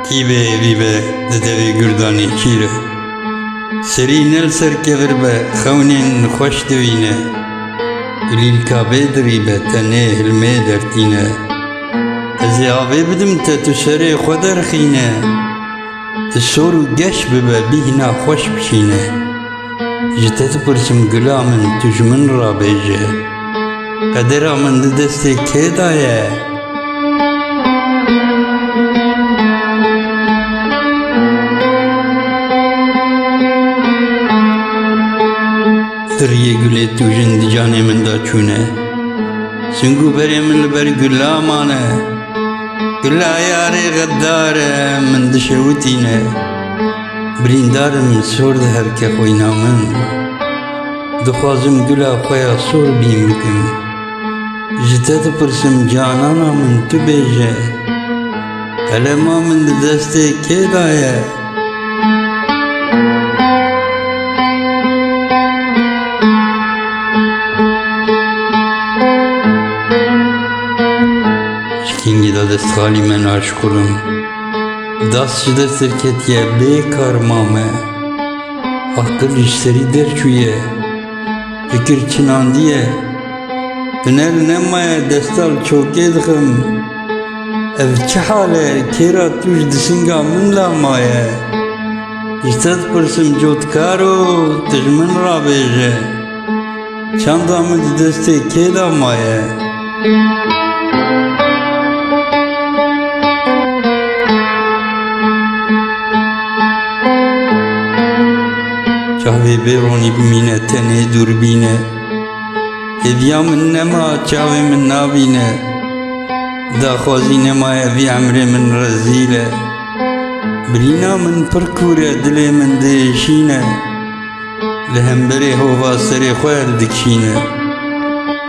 Kîbe evî be di devê Gurdanê çîr e. Serî nel serkevir be xewnên xweş divîne. Dilîlka bê dirî be tenê hilmê dertîne. Ez ê avê bidim te tu serê xwe derxîne. Ti sor û geş bibe bîhna xweş bişîne. Ji te dipirsim gula min tu ji min rabêje. Qedera min di destê kê daye? Diriyê gulê tu jin di canê min da çûne. Singû berê min li ber gula mane. Gula yarê xeddar e min dişewitîne. Birîndarim sor di herke xwîna min. Dixwazim gula xwe ya sor bîn bikim. Ji te dipirsim canana min tu bêje. Elema min di destê kê daye? Şikingî da destxalî me naşkurim. Dast ji destê ketiye bêkar mame. Aqil ji serî derçûye. Fikir çinandiye. Huner nemaye destal çokê dixim. Ev çi hal e kêra tu ji disinga min la maye. Ji te dipirsim cotkaro tu ji min rabêje. Çanda min di destê kê da maye? Çavê bêronî bimîne tenê dûrbîne. Hêviya min nema çavê min nabîne. Daxwazî nemaye vî emrê min rezîl e. Birîna min pir kûr e dilê min diêşîne. Li hemberê hova serê xwe hildikşîne.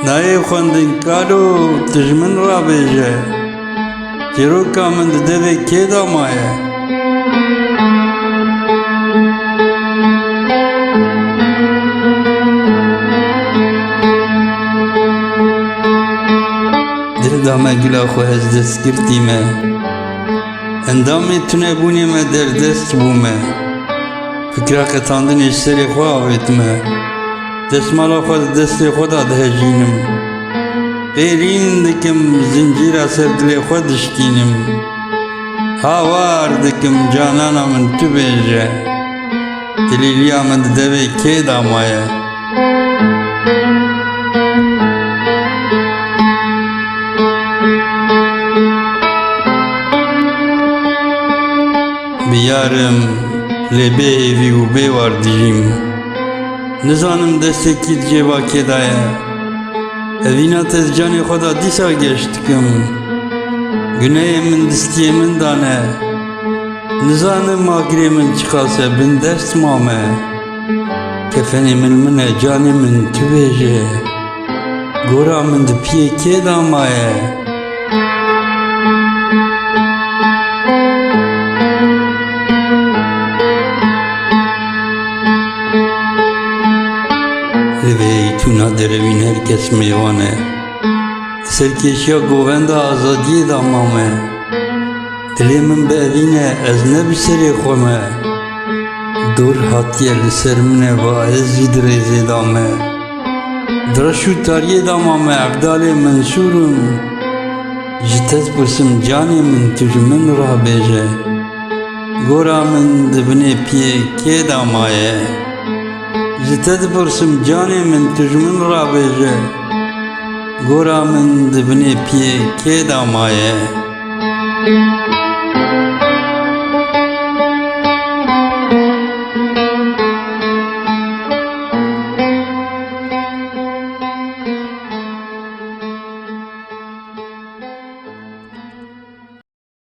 Nayê xwendin kalo tu ji min rabêje. Çîroka min di devê kê da maye? Dil da me gula xwe ez dest girtîme. Endamê tunebûnê me derdest bûme. Fikra qetandinê ji serê xwe avêtime. Destmala xwe di destê xwe da dihejînim. Qêrîn dikim zincîra ser dilê xwe dişkînim. Hawar dikim canana min tu bêje. Dilîliya min di devê kê da maye? Biyarim lê bê hêvî û bê war dijîm. Nizanim destê kî di cêva kê daye? Evîna te di canê xwe da dîsa geş dikim. Gunehê min distiyê min da ne. Nizanim agirê min çiqase bin dest mame. Kefenê min e canê min tu bêje. Gora min di piyê kê da maye? Rivê îtûna derewîn herkes mêvan e. Serkêşiya govenda azadiyê da mame. Dilê min bi evîne ez ne bi serê xwe me. Dor hatiye li ser min e va ez jî dirêzê da me. Diraş û tariyê da mame evdalê mensûrim. Ji te dipirsim canê min tu ji min rabêje. Gora min di binê piyê kê da maye? Ji te dipirsim canê min tu ji min rabêje. Gora min di binê piyê kê da maye?